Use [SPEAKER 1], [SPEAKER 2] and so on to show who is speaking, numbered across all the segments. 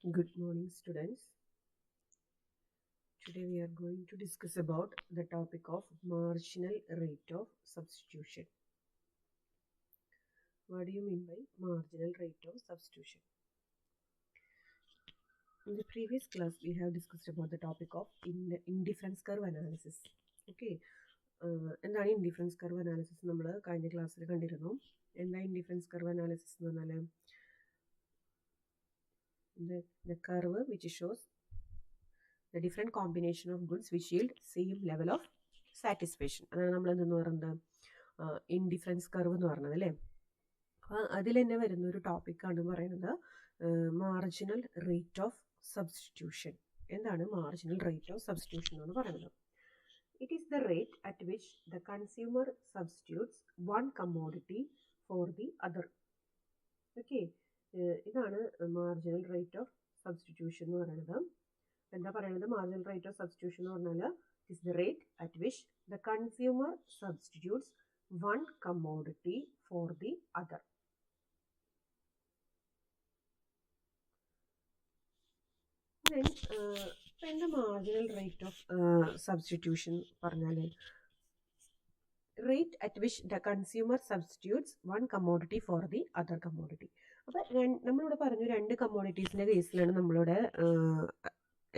[SPEAKER 1] Good morning, students. Today we are going to discuss about the topic of marginal rate of substitution. What do you mean by marginal rate of substitution? In the previous class, we have discussed about the topic of indifference curve analysis. Okay. എന്താണ് indifference curve analysis നമ്മൾ കഴിഞ്ഞ ക്ലാസ്സിൽ കണ്ടിരുന്നു. എന്താ indifference curve analysis എന്ന് പറഞ്ഞാൽ the curve which shows the different combination of goods which yield same level of satisfaction. അതാണ് നമ്മൾ എന്തെന്ന് പറയുന്നത് ഇൻഡിഫറൻസ് കർവ് എന്ന് പറയുന്നത് അല്ലേ. അപ്പോൾ അതിൽ തന്നെ വരുന്ന ഒരു ടോപ്പിക്കാണ് പറയുന്നത് മാർജിനൽ റേറ്റ് ഓഫ് സബ്സ്റ്റിറ്റ്യൂഷൻ. എന്താണ് മാർജിനൽ റേറ്റ് ഓഫ് സബ്സ്റ്റിറ്റ്യൂഷൻ എന്ന് പറയുന്നത്? It is the rate at which the consumer substitutes one commodity for the other. Okay. ഇതാണ് മാർജിനൽ റേറ്റ് ഓഫ് സബ്സ്റ്റിറ്റ്യൂഷൻ എന്ന് പറയുന്നത്. എന്താ പറയുന്നത്? മാർജിനൽ റേറ്റ് ഓഫ് സബ്സ്റ്റിറ്റ്യൂഷൻ എന്ന് പറഞ്ഞാൽ it is the rate at which the consumer substitutes one commodity for the other. എന്താ marginal rate of substitution പറഞ്ഞാൽ rate at which the consumer substitutes one commodity for the other commodity. അപ്പോൾ നമ്മളിവിടെ പറഞ്ഞു രണ്ട് കമ്മോഡിറ്റീസിൻ്റെ കേസിലാണ് നമ്മളിവിടെ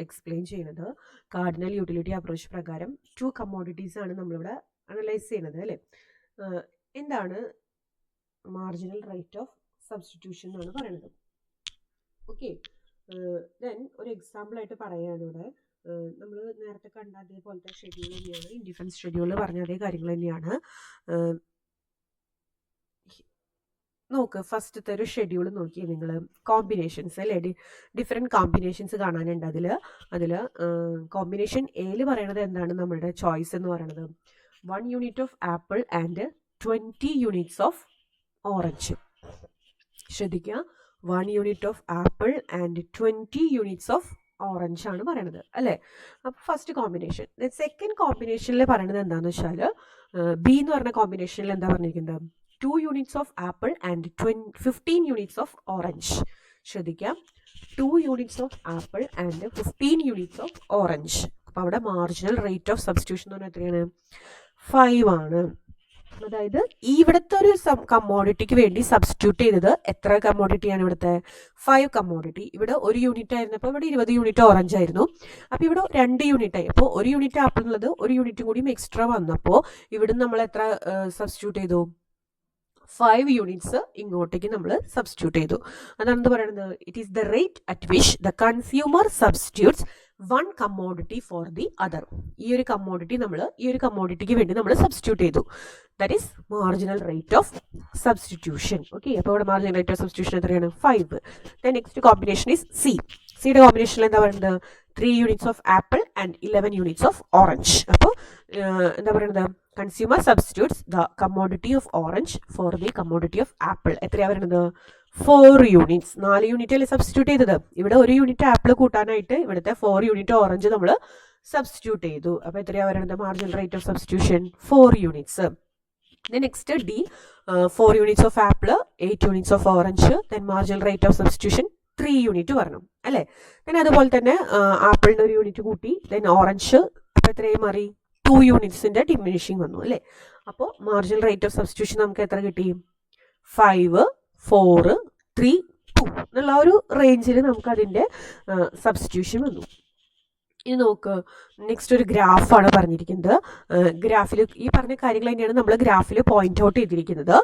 [SPEAKER 1] എക്സ്പ്ലെയിൻ ചെയ്യുന്നത്. Cardinal utility approach പ്രകാരം 2 കമ്മോഡിറ്റീസ് ആണ് നമ്മളിവിടെ അനലൈസ് ചെയ്യുന്നത് അല്ലേ. എന്താണ് മാർജിനൽ റേറ്റ് ഓഫ് സബ്സ്റ്റിറ്റ്യൂഷൻ എന്നാണ് പറയുന്നത്. ഓക്കെ. ദെൻ ഒരു എക്സാമ്പിൾ ആയിട്ട് പറയുകയാണ് ഇവിടെ. നമ്മൾ നേരത്തെ കണ്ട അതേപോലത്തെ ഷെഡ്യൂൾ തന്നെയാണ്, ഇൻഡിഫറൻസ് ഷെഡ്യൂൾ പറഞ്ഞ അതേ കാര്യങ്ങൾ തന്നെയാണ്. നോക്ക്, ഫസ്റ്റത്തെ ഒരു ഷെഡ്യൂൾ നോക്കിയാൽ നിങ്ങൾ കോമ്പിനേഷൻസ് അല്ലേ, ഡിഫറെൻറ്റ് കോമ്പിനേഷൻസ് കാണാനുണ്ട്. അതിൽ കോമ്പിനേഷൻ എയിൽ പറയണത് എന്താണ് നമ്മളുടെ ചോയ്സ് എന്ന് പറയുന്നത് 1 unit of apple and 20 units of orange. ശ്രദ്ധിക്കുക, 1 unit of apple and 20 units of orange ആണ് പറയണത് അല്ലേ. അപ്പോൾ ഫസ്റ്റ് കോമ്പിനേഷൻ. സെക്കൻഡ് കോമ്പിനേഷനിൽ പറയണത് എന്താണെന്ന് വെച്ചാൽ ബി എന്ന് പറഞ്ഞ കോമ്പിനേഷനിൽ എന്താ പറഞ്ഞിരിക്കുന്നത് 2 units of apple and 15 units of orange. ശ്രദ്ധിക്കാം, 2 units of apple and 15 units of orange. അപ്പോൾ അവിടെ മാർജിനൽ റേറ്റ് ഓഫ് സബ്സ്റ്റിറ്റ്യൂഷൻ എന്ന് പറഞ്ഞാൽ എത്രയാണ്? 5 ആണ്. അതായത് ഇവിടുത്തെ ഒരു കമ്മോഡിറ്റിക്ക് വേണ്ടി സബ്സ്റ്റിറ്റ്യൂട്ട് ചെയ്തത് എത്ര കമ്മോഡിറ്റിയാണ്? ഇവിടുത്തെ 5 കമ്മോഡിറ്റി. ഇവിടെ 1 യൂണിറ്റ് ആയിരുന്നപ്പോൾ ഇവിടെ 20 യൂണിറ്റ് ഓറഞ്ച് ആയിരുന്നു. അപ്പോൾ ഇവിടെ 2 യൂണിറ്റ് ആയി. അപ്പോൾ 1 യൂണിറ്റ് ആപ്പിൾ എന്നുള്ളത് 1 യൂണിറ്റും കൂടി എക്സ്ട്രാ വന്നപ്പോൾ ഇവിടെ നമ്മൾ എത്ര സബ്സ്റ്റിറ്റ്യൂട്ട് ചെയ്തു? 5 യൂണിറ്റ്സ് ഇങ്ങോട്ടേക്ക് നമ്മൾ സബ്സ്റ്റിറ്റ്യൂട്ട് ചെയ്തു. അതാണ് പറയുന്നത് it is the rate at which the consumer substitutes one commodity for the other. ഈ ഒരു കമ്മോഡിറ്റിക്ക് വേണ്ടി നമ്മൾ സബ്സ്റ്റിറ്റ്യൂട്ട് ചെയ്തു. That is marginal rate of substitution. Okay. അപ്പോൾ ഇവിടെ മാർജിനൽ റേറ്റ് ഓഫ് സബ്സ്റ്റിറ്റ്യൂഷൻ എത്രയാണ്? 5. Next combination is C. സിയുടെ കോമ്പിനേഷനിൽ എന്താ പറയുന്നത് 3 units of apple and 11 units of orange. അപ്പോൾ എന്താ പറയുന്നത് consumer substitutes the commodity of orange for the commodity of apple. എത്രയാണ് വരുന്നത്? 4 യൂണിറ്റ്സ്. 4 യൂണിറ്റ് അല്ലേ സബ്സ്റ്റിറ്റ്യൂട്ട് ചെയ്തത്. ഇവിടെ 1 യൂണിറ്റ് ആപ്പിൾ കൂട്ടാനായിട്ട് ഇവിടുത്തെ 4 യൂണിറ്റ് ഓറഞ്ച് നമ്മൾ സബ്സ്റ്റിറ്റ്യൂട്ട് ചെയ്തു. അപ്പോൾ എത്രയാണ് വരുന്നത് marginal rate of substitution? 4 units. Next D, 4 units of apple, 8 units of orange. Then marginal rate of substitution 3 unit പറഞ്ഞു അല്ലേ. ദെൻ അതുപോലെ തന്നെ ആപ്പിളിന് 1 യൂണിറ്റ് കൂട്ടി. ദെൻ ഓറഞ്ച് അപ്പോൾ എത്രയും മാറി? 2 യൂണിറ്റ്സിൻ്റെ ഡിമിനിഷിങ് വന്നു അല്ലേ. അപ്പോൾ മാർജിനൽ റേറ്റ് ഓഫ് സബ്സ്റ്റിറ്റ്യൂഷൻ നമുക്ക് എത്ര കിട്ടി? 5, 4, 3, 2 എന്നുള്ള ഒരു റേഞ്ചിൽ നമുക്ക് അതിൻ്റെ സബ്സ്റ്റിറ്റ്യൂഷൻ വന്നു. ഇനി നോക്ക്, നെക്സ്റ്റ് ഒരു ഗ്രാഫാണ് പറഞ്ഞിരിക്കുന്നത്. ഗ്രാഫിൽ ഈ പറഞ്ഞ കാര്യങ്ങൾ തന്നെയാണ് നമ്മൾ ഗ്രാഫിൽ പോയിന്റ് ഔട്ട് ചെയ്തിരിക്കുന്നത്.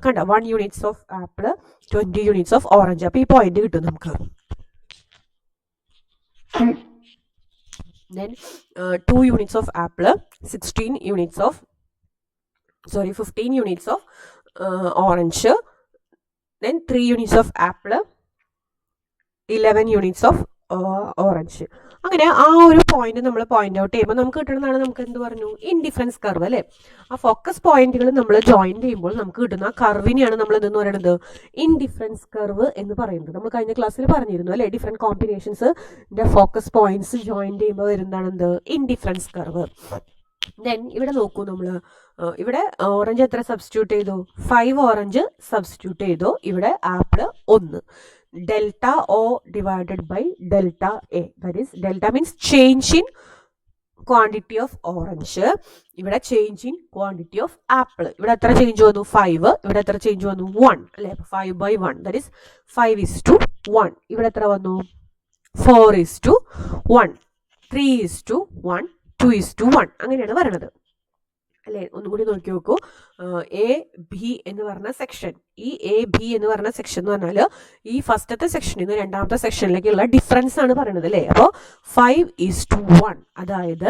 [SPEAKER 1] കണ്ട 1 units of apple, 20 units of orange. അപ്പോൾ ഈ പോയിന്റ് കിട്ടും നമുക്ക്. Then 2 units of apple, 15 units of orange. Then 3 units of apple, 11 units of orange. അങ്ങനെ ആ ഒരു പോയിന്റ് നമ്മൾ പോയിന്റ് ഔട്ട് ചെയ്യുമ്പോൾ നമുക്ക് കിട്ടുന്നതാണ് നമുക്ക് എന്ത് പറഞ്ഞു? ഇൻഡിഫറൻസ് കർവ് അല്ലേ. ആ ഫോക്കസ് പോയിന്റുകൾ നമ്മൾ ജോയിൻ ചെയ്യുമ്പോൾ നമുക്ക് കിട്ടുന്ന കർവിനെയാണ് നമ്മൾ എന്തെന്ന് പറയുന്നത്? ഇൻഡിഫറൻസ് കർവ് എന്ന് പറയുന്നത്. നമ്മൾ കഴിഞ്ഞ ക്ലാസ്സിൽ പറഞ്ഞിരുന്നു അല്ലേ, ഡിഫറെൻറ്റ് കോമ്പിനേഷൻസിൻ്റെ ഫോക്കസ് പോയിന്റ്സ് ജോയിൻ ചെയ്യുമ്പോൾ വരുന്നതാണ് എന്ത്? Indifference curve. ദെൻ ഇവിടെ നോക്കൂ, നമ്മൾ ഇവിടെ ഓറഞ്ച് എത്ര സബ്സ്റ്റിറ്റ്യൂട്ട് ചെയ്തു? 5 ഓറഞ്ച് സബ്സ്റ്റിറ്റ്യൂട്ട് ചെയ്തു. ഇവിടെ apple 1. delta O divided by delta A. That is, delta means change in quantity of orange. ഇവിടെ change in quantity of apple. ഇവിടെ എത്ര ചേഞ്ച് വന്നു? 5. ഇവിടെ എത്ര ചേഞ്ച് വന്നു? 1 അല്ലെ? 5/1, ദാറ്റ് ഈസ് 5:1. ഇവിടെ എത്ര വന്നു? 4:1, 3:1, 2:1. അങ്ങനെയാണ് വരണത് അല്ലെ? ഒന്നും കൂടി നോക്കി നോക്കൂ. എ ബി എന്ന് പറഞ്ഞ സെക്ഷൻ, ഈ എ ബി എന്ന് പറഞ്ഞ സെക്ഷൻ എന്ന് പറഞ്ഞാൽ ഈ ഫസ്റ്റത്തെ സെക്ഷനിൽ നിന്ന് രണ്ടാമത്തെ സെക്ഷനിലേക്കുള്ള ഡിഫറൻസ് ആണ് പറയുന്നത് അല്ലേ? അപ്പോൾ 5:1, അതായത്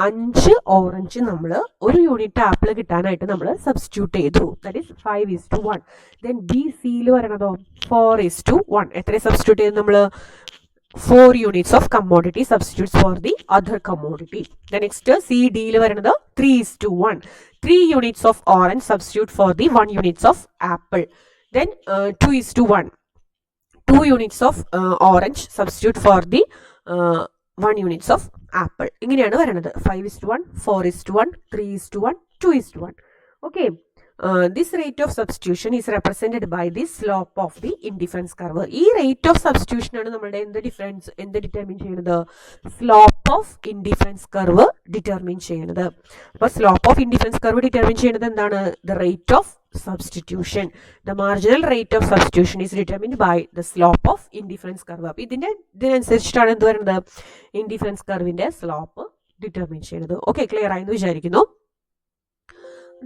[SPEAKER 1] 5 ഓറഞ്ച് നമ്മൾ ഒരു യൂണിറ്റ് ആപ്പിൾ കിട്ടാനായിട്ട് നമ്മൾ സബ്സ്റ്റിറ്റ്യൂട്ട് ചെയ്തു. That is 5:1. ദെൻ ബി സിയിൽ പറയണതോ 4:1. എത്ര സബ്സ്റ്റിറ്റ്യൂട്ട് ചെയ്ത് നമ്മൾ? 4 units of commodity substitutes for the other commodity. The next CD il varunathu 3:1. 3 units of orange substitute for the 1 units of apple. Then 2:1. 2 units of orange substitute for the 1 units of apple. ഇങ്ങനെയാണ് വരുന്നത്. 5:1, 4:1, 3:1, 2:1. Okay. This rate of substitution is represented by the slope of the indifference curve. ഈ rate of substitution ആണ് നമ്മുടെ എന്ത് determine ചെയ്യുന്നത്? Slope of indifference curve determine ചെയ്യുന്നത്. അപ്പോൾ slope of indifference curve determine ചെയ്യുന്നത് എന്താണ്? The rate of substitution. The marginal rate of substitution is determined by the slope of indifference curve. അപ്പോൾ ഇതിനനുസരിച്ചിട്ടാണ് എന്ത് വരുന്നത്? ഇൻഡിഫറൻസ് കർവിന്റെ സ്ലോപ്പ് ഡിറ്റർമിൻ ചെയ്യുന്നത്. ഓക്കെ, ക്ലിയർ ആയെന്ന് വിചാരിക്കുന്നു.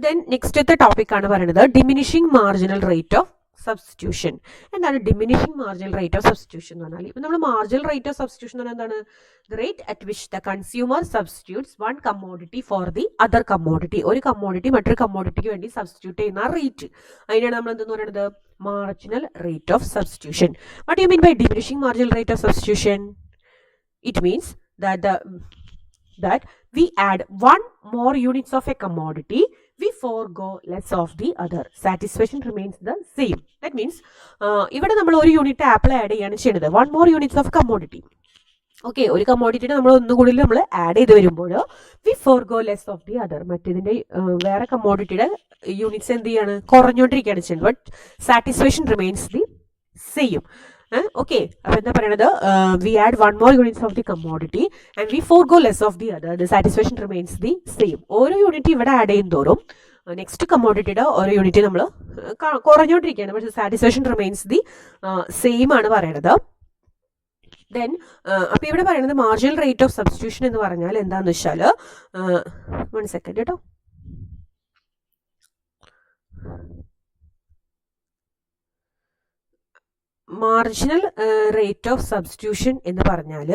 [SPEAKER 1] ദെൻ നെക്സ്റ്റത്തെ ടോപ്പിക് ആണ് പറയുന്നത് diminishing marginal rate of substitution. എന്താണ് diminishing marginal rate of substitution എന്ന് പറഞ്ഞാൽ? ഇപ്പം നമ്മൾ മാർജിനൽ റേറ്റ് ഓഫ് സബ്സ്റ്റിറ്റ്യൂഷൻ എന്ന് പറഞ്ഞാൽ എന്താണ്? The rate at which the consumer substitutes one commodity for the other commodity. ഒരു കമ്മോഡിറ്റി മറ്റൊരു കമ്മോഡിറ്റിക്ക് വേണ്ടി സബ്സ്റ്റിറ്റ്യൂട്ട് ചെയ്യുന്ന റേറ്റ്, അതിനാണ് നമ്മൾ എന്തെന്ന് പറയുന്നത്? Marginal rate of substitution. What you mean by diminishing marginal rate of substitution? It means that we add 1 more units of a commodity, we forego less of the other. Satisfaction remains the same. That means ഇവിടെ നമ്മൾ ഒരു unit apple add ചെയ്യാണ് ചെയ്യുന്നത്. 1 more units of commodity. Okay, ഒരു കമ്മോഡിറ്റിയുടെ നമ്മൾ ഒന്നുകൂടി നമ്മൾ ആഡ് ചെയ്ത് വരുമ്പോൾ we forgo less of the other. മറ്റേതിന്റെ വേറെ കമ്മോഡിറ്റിയുടെ യൂണിറ്റ്സ് എന്ത് ചെയ്യാണ്? കുറഞ്ഞുകൊണ്ടിരിക്കുകയാണ് ചെയ്യുന്നത്. But satisfaction remains the same. Okay, അപ്പൊ എന്താ പറയണത്? We add 1 more units of the commodity and we forego less of the other. The satisfaction remains the same. ഓരോ യൂണിറ്റ് ഇവിടെ ആഡ് ചെയ്യും തോറും നെക്സ്റ്റ് കമ്മോഡിറ്റിയുടെ ഓരോ യൂണിറ്റ് നമ്മൾ കുറഞ്ഞുകൊണ്ടിരിക്കുകയാണ്. പക്ഷേ സാറ്റിസ്ഫാക്ഷൻ റിമെയിൻസ് ദി സെയിം ആണ് പറയണത്. ദെൻ അപ്പൊ ഇവിടെ പറയുന്നത് മാർജിനൽ റേറ്റ് ഓഫ് സബ്സ്റ്റിറ്റ്യൂഷൻ എന്ന് പറഞ്ഞാൽ എന്താന്ന് വെച്ചാൽ, 1 second കേട്ടോ. മാർജിനൽ റേറ്റ് ഓഫ് സബ്സ്റ്റിറ്റ്യൂഷൻ എന്ന് പറഞ്ഞാൽ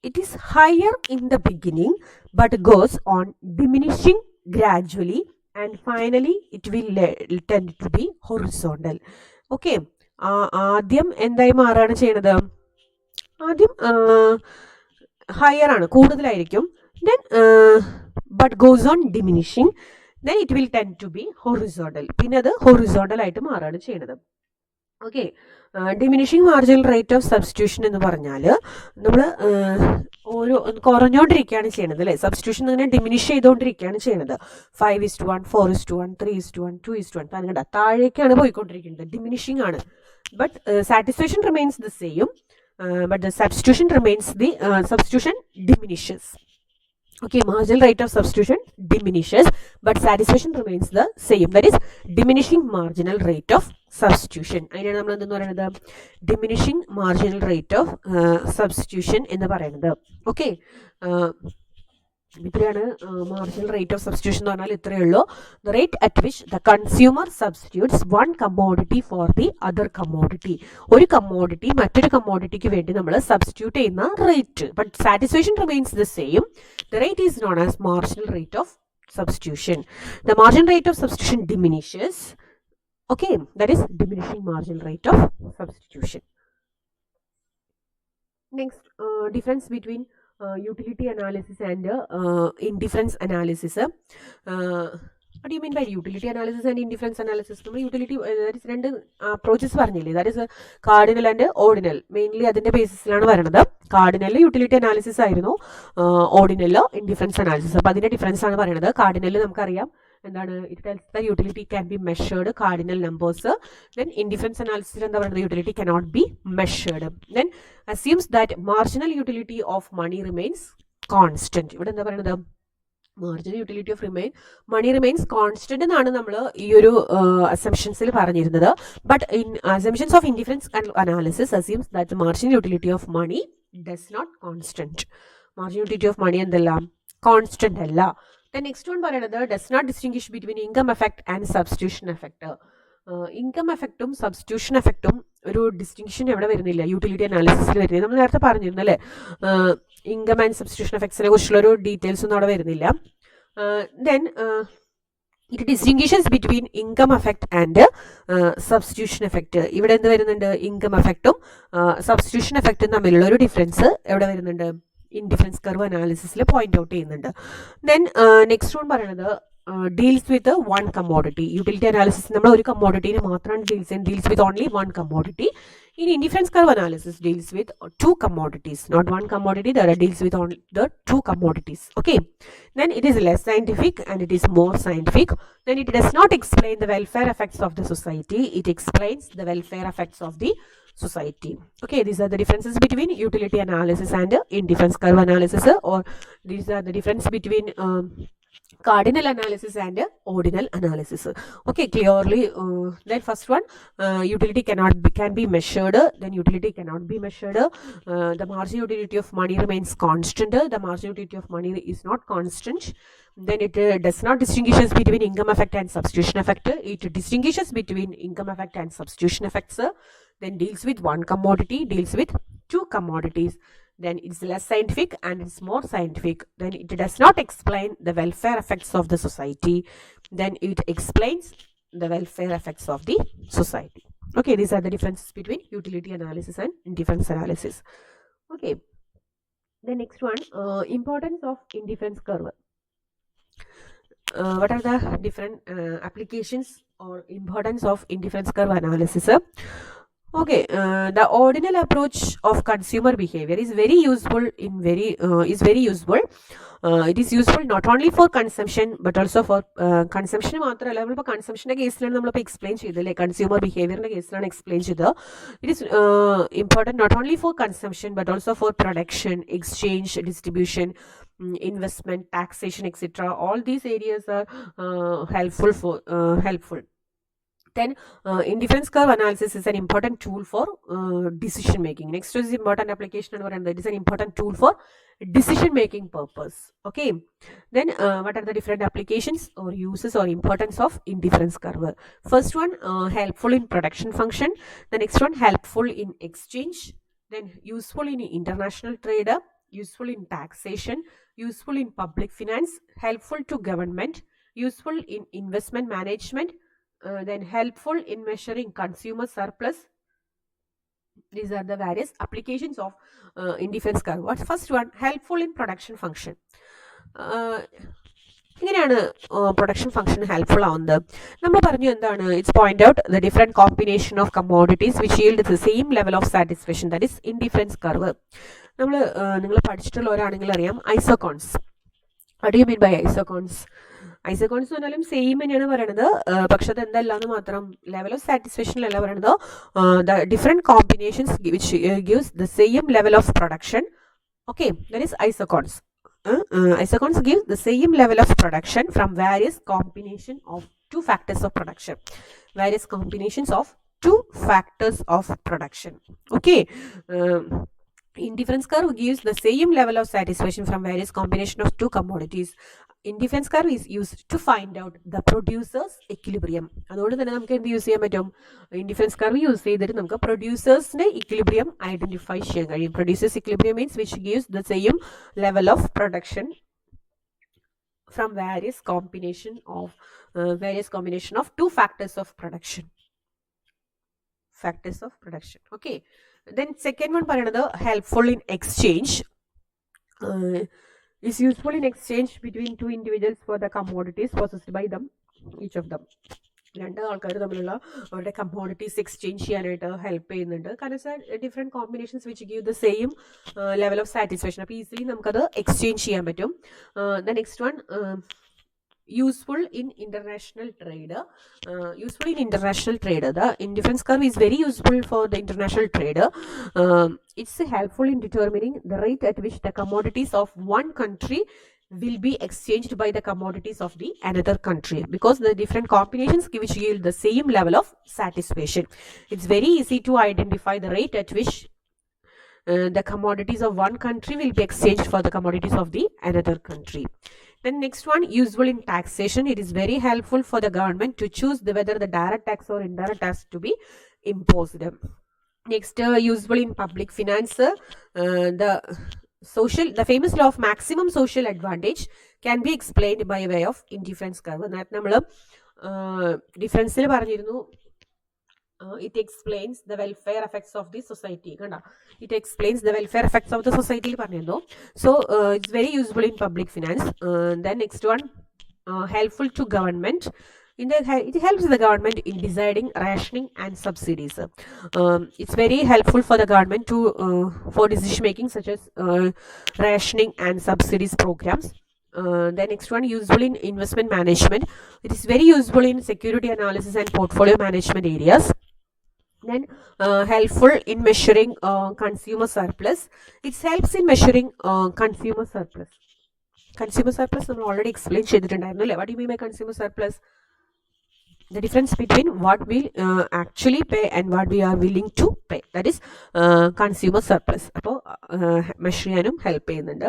[SPEAKER 1] it is higher in the beginning but goes on diminishing gradually and finally it will tend to be horizontal. Okay, ആദ്യം എന്തായി മാറുകയാണ് ചെയ്യണത്? ആദ്യം ഹയർ ആണ്, കൂടുതലായിരിക്കും. Then but goes on diminishing, then it will tend to be horizontal. പിന്നെ അത് horizontal ആയിട്ട് മാറുകയാണ് ചെയ്യണത്. Okay, diminishing marginal rate of substitution എന്ന് പറഞ്ഞാൽ നമ്മൾ ഓരോ കുറഞ്ഞുകൊണ്ടിരിക്കുകയാണ് ചെയ്യണത് അല്ലേ? സബ്സ്റ്റിറ്റ്യൂഷൻ അങ്ങനെ ഡിമിനിഷ് ചെയ്തുകൊണ്ടിരിക്കുകയാണ് ചെയ്യണത്. 5:1, 4:1, 3:1, 2:1 അങ്ങനെ താഴേക്കാണ് പോയിക്കൊണ്ടിരിക്കുന്നത്. ഡിമിനിഷിംഗ് ആണ്. But satisfaction remains the same, but the substitution remains the substitution diminishes. Okay, marginal rate of substitution diminishes, but satisfaction remains the same. That is diminishing marginal rate of substitution. അതിനാണ് നമ്മൾ എന്തെന്ന് പറയുന്നത്? Diminishing marginal rate of substitution എന്ന് പറയുന്നത്. Okay, ഇത്രയാണ് marginal rate of substitution എന്ന് പറഞ്ഞാൽ ഇത്രയേ ഉള്ളൂ. The rate at which the consumer substitutes one commodity for the other commodity. ഒരു കമ്മോഡിറ്റി മറ്റൊരു കമ്മോഡിറ്റിക്ക് വേണ്ടി നമ്മൾ സബ്സ്റ്റിറ്റ്യൂട്ട് ചെയ്യുന്ന rate. But satisfaction remains the same. The rate is known as marginal rate of substitution. The marginal rate of substitution diminishes. Okay, that is diminishing marginal rate of substitution. Next, difference between utility analysis and indifference analysis. What do you mean by utility analysis and indifference analysis? Utility, that is രണ്ട് approaches പറഞ്ഞില്ലേ? That is cardinal and ordinal. Mainly അതിന്റെ ബേസിസിലാണ് വരുന്നത്. Cardinal utility analysis ആയിരുന്നു, ordinal indifference analysis. അപ്പോൾ അതിന്റെ difference ആണ് പറയുന്നത്. കാർഡിനൽ നമുക്കറിയാം എന്താണ്, it tells the utility can be measured cardinal numbers. Then indifference അനാലിസിസിൽ എന്താ പറയുന്നത്, utility cannot be measured. Then assumes that marginal utility of money remains constant. ഇവിടെ എന്താ പറയുന്നത്, marginal utility of money remains constant എന്നാണ് നമ്മൾ ഈ ഒരു അസംഷൻസിൽ പറഞ്ഞിരുന്നത്. But in assumptions of indifference analysis assumes that marginal utility of money does not constant. Marginal utility of money എന്തല്ല, കോൺസ്റ്റന്റ് അല്ല. ദെൻ നെക്സ്റ്റ് വൺ പറയുന്നത് does not distinguish between income effect and substitution effect. Income എഫക്റ്റും substitution എഫക്റ്റും ഒരു distinction എവിടെ വരുന്നില്ല, utility അനാലിസിസിൽ വരുന്നില്ല. നമ്മൾ നേരത്തെ പറഞ്ഞിരുന്നു അല്ലേ, ഇൻകം ആൻഡ് സബ്സ്റ്റിറ്റ്യൂഷൻ എഫക്ട്സിനെ കുറിച്ചുള്ളൊരു ഡീറ്റെയിൽസ് ഒന്നും അവിടെ വരുന്നില്ല. Then it distinguishes between income effect and substitution effect. ഇവിടെ എന്ത് വരുന്നുണ്ട്, ഇൻകം എഫക്റ്റും സബ്സ്റ്റിറ്റ്യൂഷൻ എഫക്റ്റും തമ്മിലുള്ള ഒരു ഡിഫറൻസ് എവിടെ വരുന്നുണ്ട്, ഇൻഡിഫറൻസ് കർവ് അനാലിസിസിൽ പോയിന്റ് ഔട്ട് ചെയ്യുന്നുണ്ട്. ദെൻ നെക്സ്റ്റ് വൺ പറയുന്നത് deals with one commodity. Utility analysis നമ്മൾ ഒരു കമ്മോഡിറ്റിനെ മാത്രമാണ് deals with only one commodity. In indifference curve analysis deals with two commodities, not one commodity. There deals with only the two commodities. Okay. Then it is less scientific and it is more scientific. Then it does not explain the welfare effects of the society. It explains the welfare effects of the society. Okay. These are the differences between utility analysis and indifference curve analysis, or these are the difference between cardinal analysis and ordinal analysis. Okay, clearly. Then first one, utility can be measured. Then utility cannot be measured. The marginal utility of money remains constant. The marginal utility of money is not constant. Then it does not distinguishes between income effect and substitution effect. It distinguishes between income effect and substitution effects. Then deals with one commodity, deals with two commodities. Then it's less scientific and it's more scientific. Then it does not explain the welfare effects of the society. Then it explains the welfare effects of the society. Okay, these are the differences between utility analysis and indifference analysis. Okay, the next one, importance of indifference curve. What are the different applications or importance of indifference curve analysis? Okay, the ordinal approach of consumer behavior is very useful it is useful not only for consumption but also for consumption മാത്രമല്ല, നമ്മളിപ്പോൾ കൺസംഷൻ്റെ കേസിലാണ് നമ്മളിപ്പോൾ explain ചെയ്തല്ലേ, consumer ബിഹേവിയറിൻ്റെ കേസിലാണ് explain ചെയ്തത്. It is important not only for consumption but also for production, exchange, distribution, investment, taxation, etc. All these areas are helpful. Then indifference curve analysis is an important tool for decision making. Next is important application, and it is an important tool for decision making purpose. Okay, then what are the different applications or uses or importance of indifference curve? First one, helpful in production function. The next one, helpful in exchange. Then useful in international trade, useful in taxation, useful in public finance, helpful to government, useful in investment management. Then helpful in measuring consumer surplus. These are the various applications of indifference curve. What's first one? Helpful in production function. ഇങ്ങനെയാണ് production function helpful ആവുന്നത്. നമ്മൾ പറഞ്ഞു എന്താണ്, it's point out the different combination of commodities which yield the same level of satisfaction, that is indifference curve. നിങ്ങൾ പഠിച്ചിട്ടുള്ളവരാണെങ്കിൽ അറിയാം ഐസോകോൺസ്. What do you mean by isocons? ഐസോകോൺസ് എന്ന് പറഞ്ഞാലും same തന്നെയാണ് പറയണത്, പക്ഷെ അത് എന്തല്ലാന്ന് മാത്രം ലെവൽ ഓഫ് സാറ്റിസ്ഫാക്ഷനിലല്ല പറയണത്. The different combinations which gives the same level of production. Okay, that is ഐസോകോൺസ്. Isocons give the same level of production from various combination of two factors of production. Various combinations of two factors of production. Okay. Indifference curve gives the same level of satisfaction from various combination of two commodities. Indifference curve is used to find out the producer's equilibrium. അതുകൊണ്ട് തന്നെ നമുക്ക് എന്ത് use ചെയ്യാൻ പറ്റും, indifference curve use ചെയ്തിട്ട് നമുക്ക് പ്രൊഡ്യൂസേഴ്സിന്റെ equilibrium identify ചെയ്യാൻ കഴിയും. Producers equilibrium means which gives the same level of production from various combination of two factors of production. Okay, then second one പറയുന്നത് helpful in exchange. Is useful in exchange between two individuals for the commodities possessed by them, each of them. രണ്ട് ആൾക്കാർ തമ്മിലുള്ള അവരുടെ commodities exchange ചെയ്യാനായിട്ട് help ചെയ്യുന്നുണ്ട്. കാരണം different combinations which give the same level of satisfaction. അപ്പോൾ easily നമുക്കത് exchange ചെയ്യാൻ പറ്റും. The next one useful in international trade. The indifference curve is very useful for the international trade. It's helpful in determining the rate at which the commodities of one country will be exchanged by the commodities of the another country, because the different combinations which yield the same level of satisfaction. It's very easy to identify the rate at which the commodities of one country will be exchanged for the commodities of the another country. Then next one, useful in taxation. It is very helpful for the government to choose whether the direct tax or indirect tax to be imposed. Next, useful in public finance. The famous law of maximum social advantage can be explained by way of indifference curve. നേരത്തെ നമ്മൾ ഡിഫറൻസിൽ പറഞ്ഞിരുന്നു, it explains the welfare effects of the society. It explains the welfare effects of the society. So it's very useful in public finance. Then next one, helpful to government. It helps the government in deciding rationing and subsidies. It's very helpful for the government to for decision making, such as rationing and subsidies programs. The next one, useful in investment management. It is very useful in security analysis and portfolio management areas. Then helpful in measuring consumer surplus. It helps in measuring consumer surplus. Consumer surplus we already explained ചെയ്തിട്ടുണ്ടായിരുന്നു. What do you mean by consumer surplus? The difference between what we actually pay and what we are willing to pay, that is consumer surplus. അപ്പോൾ measure ചെയ്യാനും help ചെയ്യുന്നുണ്ട്.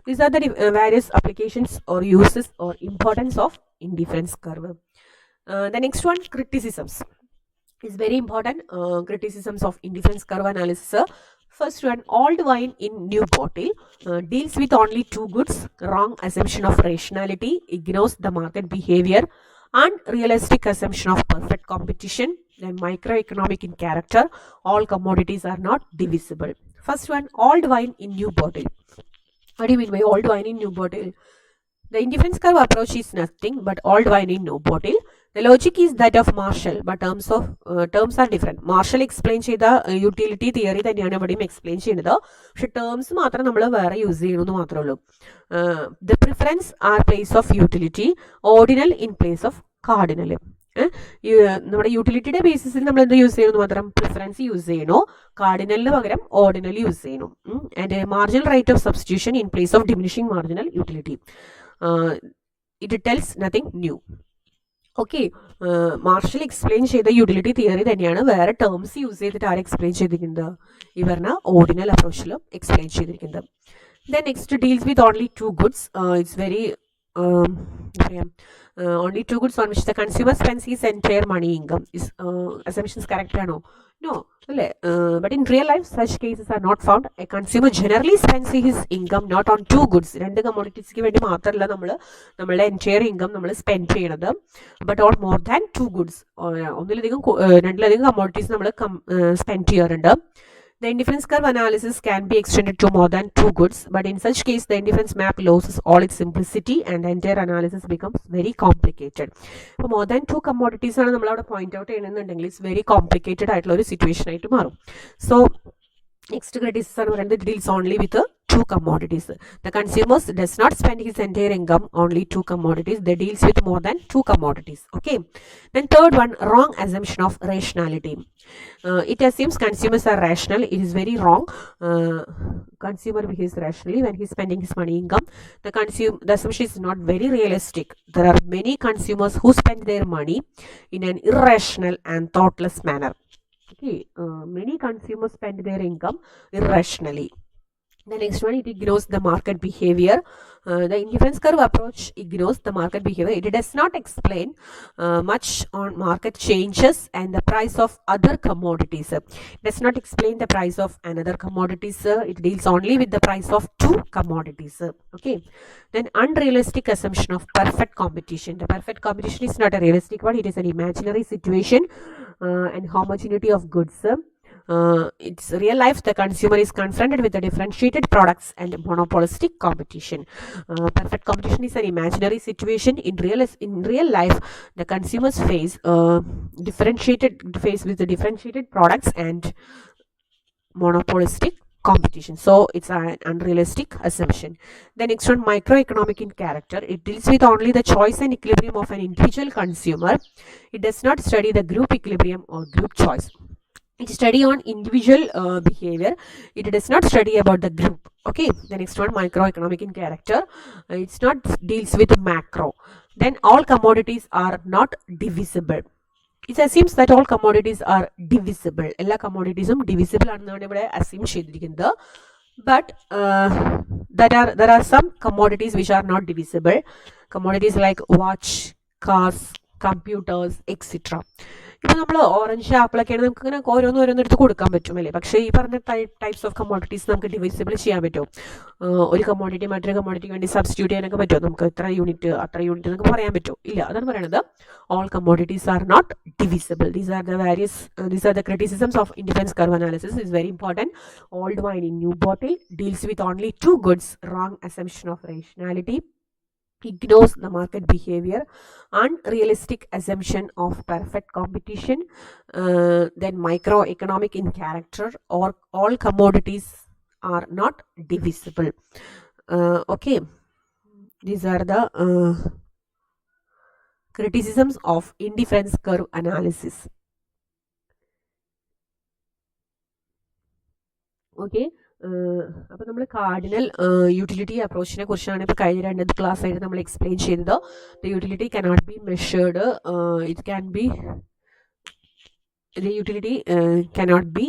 [SPEAKER 1] These are the various applications or uses or importance of indifference curve. The next one, criticisms, is very important. Criticisms of indifference curve analysis. First one, old wine in new bottle deals with only two goods. Wrong assumption of rationality, ignores the market behavior. Unrealistic assumption of perfect competition. Then microeconomic in character, all commodities are not divisible. First one, old wine in new bottle. What do you mean by old wine in new bottle? The indifference curve approach is nothing but old wine in new bottle. The logic is that of Marshall, but terms are different. Marshall explain ചെയ്ത utility theory തന്നെയാണ് ഇവിടെയും explain ചെയ്യുന്നത്. പക്ഷെ terms മാത്രം നമ്മൾ വേറെ use ചെയ്യണമെന്ന് മാത്രമേ ഉള്ളൂ. The preference are place of utility, ordinal in place of cardinal. നമ്മുടെ യൂട്ടിലിറ്റിയുടെ ബേസിസിൽ നമ്മൾ എന്ത് യൂസ് ചെയ്യണമെന്ന് മാത്രം, പ്രിഫറൻസ് യൂസ് ചെയ്യണോ, കാർഡിനലിന് പകരം ഓർഡിനൽ യൂസ് ചെയ്യണം. And marginal rate of substitution in place of diminishing marginal utility. It tells nothing new. Okay, Marshall explain ചെയ്ത യൂട്ടിലിറ്റി തിയറി തന്നെയാണ് വേറെ ടേംസ് യൂസ് ചെയ്തിട്ട് ആര് എക്സ്പ്ലെയിൻ ചെയ്തിരിക്കുന്നത്, ഇവരുടെ ഓർഡിനൽ അപ്രോച്ചിൽ എക്സ്പ്ലെയിൻ ചെയ്തിരിക്കുന്നത്. Then next, deals with only two goods. It's very only two goods on which the consumer spends his entire money income. Is assumptions correct or no? No. But in real life, such cases are not found. A consumer generally spends his income not on two goods. രണ്ട് കമ്മോഡിറ്റീസ്ക്ക് വേണ്ടി മാത്രമല്ല നമ്മളുടെ entire income നമ്മൾ spend ചെയ്യണത്, but on more than two goods. രണ്ടിലധികം commodities നമ്മൾ spend ചെയ്യാറുണ്ട്. The indifference curve analysis can be extended to more than two goods, but in such case the indifference map loses all its simplicity and the entire analysis becomes very complicated. അപ്പോൾ more than two commodities ആണ് നമ്മൾ അവിടെ point out ചെയ്യണമെന്നുണ്ടെങ്കിൽ it's very complicated ആയിട്ടുള്ള ഒരു situation ആയിട്ട് മാറും. So next criticism എന്ന് പറയുന്നത് deals only with two commodities. The consumers does not spend his entire income only two commodities. They deals with more than two commodities. Okay. Then third one, wrong assumption of rationality. It assumes consumers are rational. It is very wrong. Consumer behaves rationally when he's spending his money income. The assumption is not very realistic. There are many consumers who spend their money in an irrational and thoughtless manner. Okay. Many consumers spend their income irrationally. The next one, it ignores the market behavior. The indifference curve approach ignores the market behavior. It does not explain much on market changes and the price of other commodities. It does not explain the price of another commodities. It deals only with the price of two commodities. Okay. Then unrealistic assumption of perfect competition. The perfect competition is not a realistic one. It is an imaginary situation and homogeneity of goods. It's real life, the consumer is confronted with the differentiated products and monopolistic competition. Perfect competition is an imaginary situation. In real life, the consumers face with the differentiated products and monopolistic competition. So it's an unrealistic assumption. The next one, microeconomic in character. It deals with only the choice and equilibrium of an individual consumer. It does not study the group equilibrium or group choice. It study on individual behavior. It does not study about the group. Okay, the next one, microeconomic in character. It's not deals with macro. Then all commodities are not divisible. It assumes that all commodities are divisible. എല്ലാ കമ്മോഡിറ്റീസും divisible ആണെന്നാണ് ഇവിടെ assume ചെയ്തിരിക്കുന്നത്. But there are some commodities which are not divisible. Commodities like watch, cars, computers, etc. ഇപ്പോൾ നമ്മൾ orange ആപ്പിളൊക്കെയാണ് നമുക്ക് ഇങ്ങനെ ഓരോന്നെടുത്ത് കൊടുക്കാൻ പറ്റും അല്ലേ. പക്ഷേ ഈ പറഞ്ഞ ടൈപ്സ് ഓഫ് കമ്മോഡിറ്റീസ് നമുക്ക് ഡിവിസിബിൾ ചെയ്യാൻ പറ്റും. ഒരു കമ്മോഡിറ്റി മറ്റൊരു കമ്മോഡിറ്റിക്ക് വേണ്ടി സബ്സ്റ്റിറ്റ്യൂട്ട് ചെയ്യാനൊക്കെ പറ്റുമോ? നമുക്ക് ഇത്ര യൂണിറ്റ് അത്ര യൂണിറ്റ് നമുക്ക് പറയാൻ പറ്റുമോ? ഇല്ല. അതാണ് പറയുന്നത് all commodities are not divisible. These are the criticisms of indifference curve analysis. Is very important. Old wine in new bottle deals with only two goods. Wrong assumption of rationality. Ignores the market behavior. Unrealistic assumption of perfect competition. Then microeconomic in character, or all commodities are not divisible. Okay, these are the criticisms of indifference curve analysis. Okay, അപ്പോൾ നമ്മൾ cardinal utility അപ്രോച്ചിനെ കുറിച്ചാണ് ഇപ്പോൾ കഴിഞ്ഞ 2 class ആയിട്ട് നമ്മൾ explain ചെയ്തത്. The utility cannot be measured. It can be the utility cannot be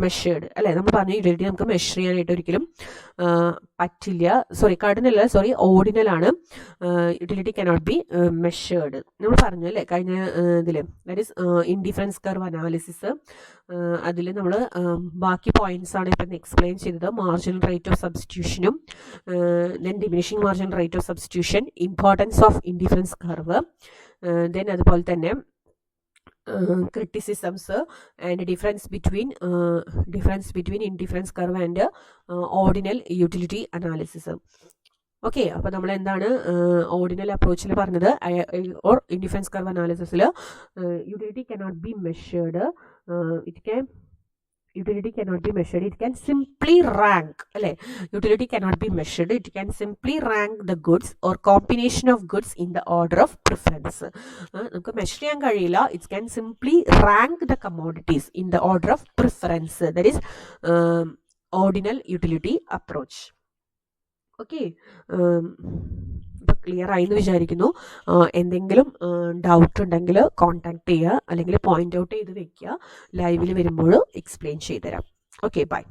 [SPEAKER 1] measured അല്ലേ. നമ്മൾ പറഞ്ഞു യൂട്ടിലിറ്റി നമുക്ക് മെഷർ ചെയ്യാനായിട്ട് ഒരിക്കലും പറ്റില്ല. ഓർഡിനൽ ആണ്. യൂട്ടിലിറ്റി കനോട്ട് ബി മെഷേർഡ് നമ്മൾ പറഞ്ഞു അല്ലേ കഴിഞ്ഞ ഇതിൽ. That is indifference curve analysis. അതിൽ നമ്മൾ ബാക്കി പോയിന്റ്സ് ആണ് ഇപ്പം എക്സ്പ്ലെയിൻ ചെയ്തത്. മാർജിനൽ റേറ്റ് ഓഫ് സബ്സ്റ്റിറ്റ്യൂഷനും then diminishing marginal rate of substitution, importance of indifference curve, then അതുപോലെ തന്നെ criticisms and difference between indifference curve and ordinal utility analysis. ഓക്കെ, അപ്പോൾ നമ്മൾ എന്താണ് ഓർഡിനൽ അപ്രോച്ചിൽ പറഞ്ഞത്? ഓർ ഇൻഡിഫറൻസ് കർവ് അനാലിസിസിൽ utility cannot be measured. Utility cannot be measured. It can simply rank അല്ലേ. Utility cannot be measured. It can simply rank the goods or combination of goods in the order of preference. നമുക്ക് measure ചെയ്യാൻ കഴിയില്ല. It can simply rank the commodities in the order of preference. That is ordinal utility approach. Okay, ഇപ്പം clear ആയി എന്ന് വിചാരിക്കുന്നു. എന്തെങ്കിലും doubt ഉണ്ടെങ്കിൽ contact ചെയ്യുക, അല്ലെങ്കിൽ പോയിന്റ് ഔട്ട് ചെയ്ത് വെക്കുക. ലൈവിൽ വരുമ്പോൾ എക്സ്പ്ലെയിൻ ചെയ്തുതരാം. Okay, by.